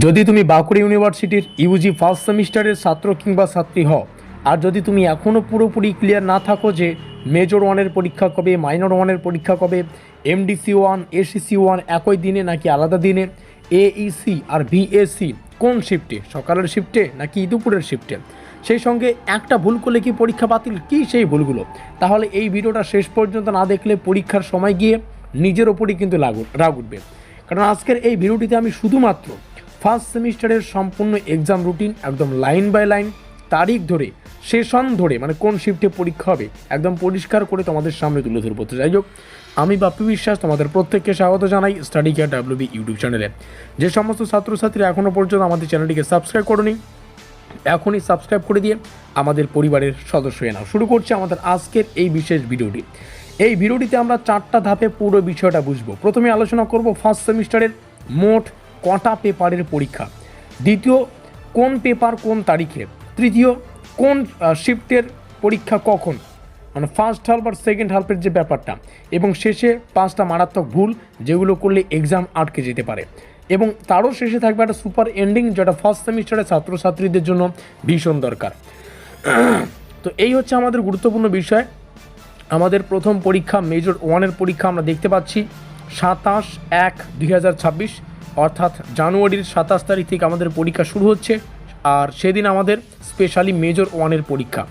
যদি তুমি বাঁকুড়া ইউনিভার্সিটির ইউজি ফার্স্ট সেমিস্টারের ছাত্র কিংবা ছাত্রী হও, আর যদি তুমি এখনও পুরোপুরি ক্লিয়ার না থাকো যে মেজর ওয়ানের পরীক্ষা কবে, মাইনর ওয়ানের পরীক্ষা কবে, এমডিসি ওয়ান এসিসি ওয়ান একই দিনে নাকি আলাদা দিনে, এইসি আর বিএসসি কোন শিফটে, সকালের শিফটে নাকি দুপুরের শিফটে, সেই সঙ্গে একটা ভুল করলে কি পরীক্ষা বাতিল, কী সেই ভুলগুলো, তাহলে এই ভিডিওটা শেষ পর্যন্ত না দেখলে পরীক্ষার সময় গিয়ে নিজের ওপরই কিন্তু রাগ উঠবে। কারণ আজকের এই ভিডিওটিতে আমি শুধুমাত্র ফার্স্ট সেমিস্টারের সম্পূর্ণ এক্সাম রুটিন একদম লাইন বাই লাইন, তারিখ ধরে, সেশন ধরে, মানে কোন শিফটে পরীক্ষা হবে একদম পরিষ্কার করে তোমাদের সামনে তুলে ধরবো। তো যাই হোক, আমি বাপ্পি বিশ্বাস তোমাদের প্রত্যেককে স্বাগত জানাই স্টাডি কেয়ার ডাব্লিউবি ইউটিউব চ্যানেলে। যে সমস্ত ছাত্রছাত্রীরা এখনও পর্যন্ত আমাদের চ্যানেলটিকে সাবস্ক্রাইব করোনি, এখনই সাবস্ক্রাইব করে দিয়ে আমাদের পরিবারের সদস্য হয়ে নাও। শুরু করছি আমাদের আজকের এই বিশেষ ভিডিওটি। এই ভিডিওটিতে আমরা 4টা ধাপে পুরো বিষয়টা বুঝবো। প্রথমে আলোচনা করব ফার্স্ট সেমিস্টারের মোট কটা পেপারের পরীক্ষা, দ্বিতীয় কোন পেপার কোন তারিখে, তৃতীয় কোন শিফটের পরীক্ষা কখন, মানে ফার্স্ট হাল্ফ আর সেকেন্ড হাল্ফের যে ব্যাপারটা, এবং শেষে 5টা মারাত্মক ভুল যেগুলো করলে এক্সাম আটকে যেতে পারে, এবং তারও শেষে থাকবে একটা সুপার এন্ডিং যেটা ফার্স্ট সেমিস্টারের ছাত্রছাত্রীদের জন্য ভীষণ দরকার। তো এই হচ্ছে আমাদের গুরুত্বপূর্ণ বিষয়। আমাদের প্রথম পরীক্ষা মেজর ওয়ানের পরীক্ষা আমরা দেখতে পাচ্ছি 27/1/2026, অর্থাৎ জানুয়ারির 27 তারিখ থেকে আমাদের পরীক্ষা শুরু হচ্ছে। আর সেদিন আমাদের স্পেশালি মেজর ওয়ানের পরীক্ষা।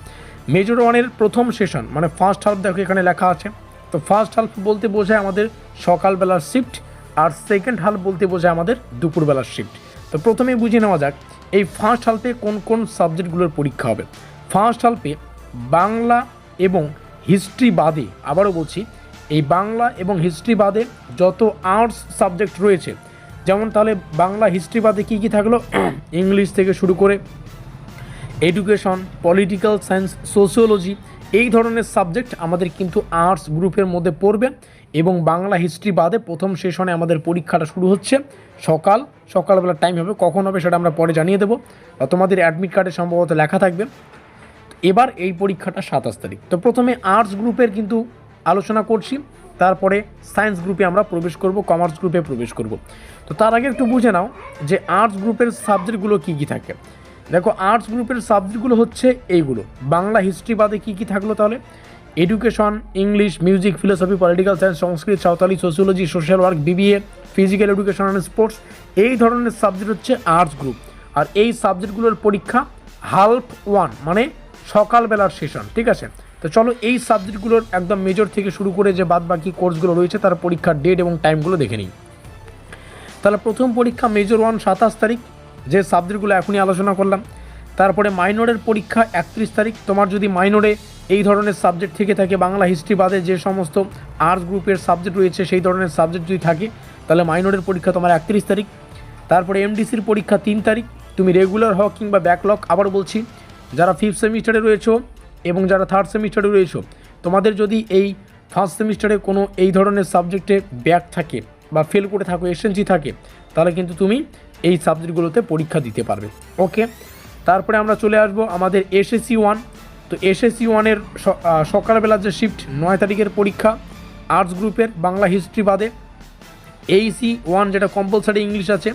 মেজর ওয়ানের প্রথম সেশন মানে ফার্স্ট হাল্ফ, দেখো এখানে লেখা আছে। তো ফার্স্ট হাল্ফ বলতে বোঝায় আমাদের সকালবেলার শিফট, আর সেকেন্ড হাল্ফ বলতে বোঝায় আমাদের দুপুরবেলার শিফট। তো প্রথমেই বুঝে নেওয়া যাক এই ফার্স্ট হাল্ফে কোন কোন সাবজেক্টগুলোর পরীক্ষা হবে। ফার্স্ট হাল্ফে বাংলা এবং হিস্ট্রি বাদে, আবারও বলছি, এই বাংলা এবং হিস্ট্রি বাদে যত আর্টস সাবজেক্ট রয়েছে, যেমন তাহলে বাংলা হিস্ট্রি বাদে কী কী থাকলো, ইংলিশ থেকে শুরু করে এডুকেশন, পলিটিক্যাল সায়েন্স, সোশিওলজি, এই ধরনের সাবজেক্ট আমাদের কিন্তু আর্টস গ্রুপের মধ্যে পড়বে। এবং বাংলা হিস্ট্রি বাদে প্রথম সেশনে আমাদের পরীক্ষাটা শুরু হচ্ছে সকালবেলা টাইম হবে, কখন হবে সেটা আমরা পরে জানিয়ে দেবো, তোমাদের অ্যাডমিট কার্ডে সম্ভবত লেখা থাকবে। এবার এই পরীক্ষাটা 27 তারিখ। তো প্রথমে আর্টস গ্রুপের কিন্তু আলোচনা করছি, তারপরে সায়েন্স গ্রুপে আমরা প্রবেশ করব, কমার্স গ্রুপে প্রবেশ করব। তো তার আগে একটু বুঝে নাও যে আর্টস গ্রুপের সাবজেক্টগুলো কী কী থাকে। দেখো, আর্টস গ্রুপের সাবজেক্টগুলো হচ্ছে এইগুলো। বাংলা হিস্ট্রি বাদে কী কী থাকলো তাহলে, education, English, music, philosophy, political science, Sanskrit, Santali, sociology, social work, BBA, physical education and sports, এই ধরনের সাবজেক্ট হচ্ছে আর্টস গ্রুপ। আর এই সাবজেক্টগুলোর পরীক্ষা হাল্ফ ওয়ান মানে সকালবেলার সেশন, ঠিক আছে। তো চলো এই সাবজেক্টগুলোর একদম মেজর থেকে শুরু করে যে বাদ বাকি কোর্সগুলো রয়েছে তার পরীক্ষার ডেট এবং টাইমগুলো দেখে নিই। তাহলে প্রথম পরীক্ষা মেজর ওয়ান 27 তারিখ, যে সাবজেক্টগুলো এখনই আলোচনা করলাম। তারপরে মাইনরের পরীক্ষা 31 তারিখ। তোমার যদি মাইনরে এই ধরনের সাবজেক্ট থেকে থাকে, বাংলা হিস্ট্রি বাদে যে সমস্ত আর্টস গ্রুপের সাবজেক্ট রয়েছে সেই ধরনের সাবজেক্ট যদি থাকে, তাহলে মাইনরের পরীক্ষা তোমার 31 তারিখ। তারপরে এমডিসির পরীক্ষা 3 তারিখ। তুমি রেগুলার হও কিংবা ব্যাকলগ, আবার বলছি, যারা 5th সেমিস্টারে রয়েছো এবং যারা 3rd সেমিস্টারে রয়েছো, তোমাদের যদি এই ফার্স্ট সেমিস্টারে কোনো এই ধরনের সাবজেক্টে ব্যাক থাকে বা ফেল করে থাকো, এসএনজি থাকে, তাহলে কিন্তু তুমি এই সাবজেক্টগুলোতে পরীক্ষা দিতে পারবে। ওকে, তারপরে আমরা চলে আসবো আমাদের এসএসসি ওয়ান। তো এসএসসি ওয়ানের সকালবেলা যে শিফট 9 তারিখের পরীক্ষা আর্টস গ্রুপের বাংলা হিস্ট্রি বাদে। এইসি ওয়ান যেটা কম্পালসারি ইংলিশ আছে,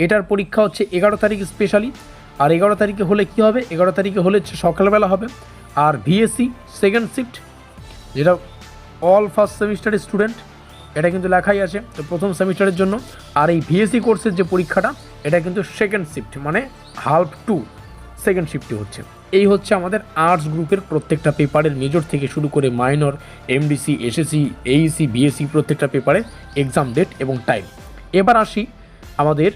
এটার পরীক্ষা হচ্ছে 11 তারিখ স্পেশালি। আর 11 তারিখে হলে কী হবে, 11 তারিখে হলে সকালবেলা হবে। আর ভিএসসি সেকেন্ড শিফট, যেটা অল ফার্স্ট সেমিস্টারের স্টুডেন্ট, এটা কিন্তু লেখাই আছে, তো প্রথম সেমিস্টারের জন্য। আর এই ভিএসসি কোর্সের যে পরীক্ষাটা, এটা কিন্তু সেকেন্ড শিফট মানে হাল্ফ টু, সেকেন্ড শিফটে হচ্ছে। এই হচ্ছে আমাদের আর্টস গ্রুপের প্রত্যেকটা পেপারের মেজর থেকে শুরু করে minor, MDC, SSC, Aisi, BSc প্রত্যেকটা পেপারের এক্সাম ডেট এবং টাইম। এবার আসি আমাদের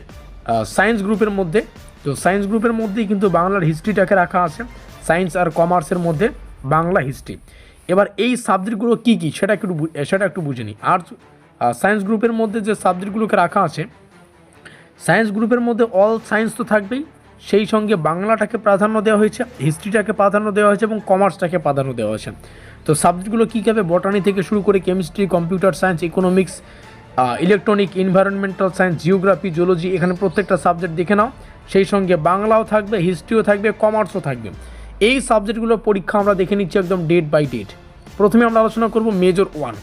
সায়েন্স গ্রুপের মধ্যে। তো সায়েন্স গ্রুপের মধ্যেই কিন্তু বাংলার হিস্ট্রিটাকে রাখা আছে, সায়েন্স আর কমার্সের মধ্যে বাংলা হিস্ট্রি। এবার এই সাবজেক্টগুলো কী কী সেটা একটু বুঝে নিই। আর সায়েন্স গ্রুপের মধ্যে যে সাবজেক্টগুলোকে রাখা আছে, সায়েন্স গ্রুপের মধ্যে অল সায়েন্স তো থাকবেই, সেই সঙ্গে বাংলাটাকে প্রাধান্য দেওয়া হয়েছে, হিস্ট্রিটাকে প্রাধান্য দেওয়া হয়েছে এবং কমার্সটাকে প্রাধান্য দেওয়া হয়েছে। তো সাবজেক্টগুলো কী হবে, বটানি থেকে শুরু করে chemistry, computer science, economics, electronic, environmental science, geography, geology, এখানে প্রত্যেকটা সাবজেক্ট দেখে নাও। সেই সঙ্গে বাংলাও থাকবে, হিস্ট্রিও থাকবে, কমার্সও থাকবে। এই সাবজেক্টগুলোর পরীক্ষা আমরা দেখে নিচ্ছি একদম ডেট বাই ডেট। প্রথমে আমরা আলোচনা করব মেজর ওয়ান।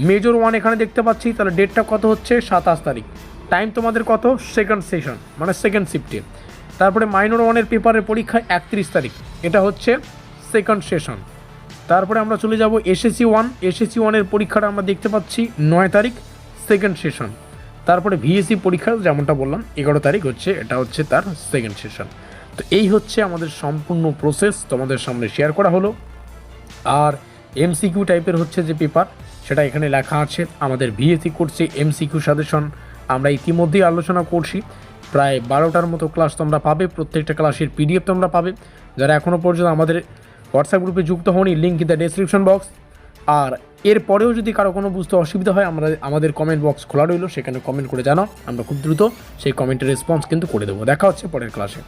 মেজর ওয়ান এখানে দেখতে পাচ্ছি, তাহলে ডেটটা কত হচ্ছে 27 তারিখ। টাইম তোমাদের কত, সেকেন্ড সেশন মানে সেকেন্ড শিফটে। তারপরে মাইনর ওয়ানের পেপারের পরীক্ষা 31 তারিখ, এটা হচ্ছে সেকেন্ড সেশন। তারপরে আমরা চলে যাব এসএসসি ওয়ান। এসএসসি ওয়ানের পরীক্ষাটা আমরা দেখতে পাচ্ছি 9 তারিখ, সেকেন্ড সেশন। তারপরে ভিএসসি পরীক্ষা যেমনটা বললাম 11 তারিখ হচ্ছে, এটা হচ্ছে তার সেকেন্ড সেশন। তো এই হচ্ছে আমাদের সম্পূর্ণ প্রসেস তোমাদের সামনে শেয়ার করা হলো। আর এমসিকিউ টাইপের হচ্ছে যে পেপার, সেটা এখানে লেখা আছে। আমাদের ভিএসসি কোর্সে এমসিকিউ সাজেশন আমরা ইতিমধ্যেই আলোচনা করছি, প্রায় 12টার মতো ক্লাস তোমরা পাবে, প্রত্যেকটা ক্লাসের পিডিএফ তোমরা পাবে। যারা এখনও পর্যন্ত আমাদের হোয়াটসঅ্যাপ গ্রুপে যুক্ত হওনি, link in the description box. আর এরপরেও যদি কারো কোনো বুঝতে অসুবিধা হয়, আমাদের কমেন্ট বক্স খোলা রইলো, সেখানে কমেন্ট করে জানাও, আমরা খুব দ্রুত সেই কমেন্টের রেসপন্স কিন্তু করে দেবো। দেখা হচ্ছে পরের ক্লাসে।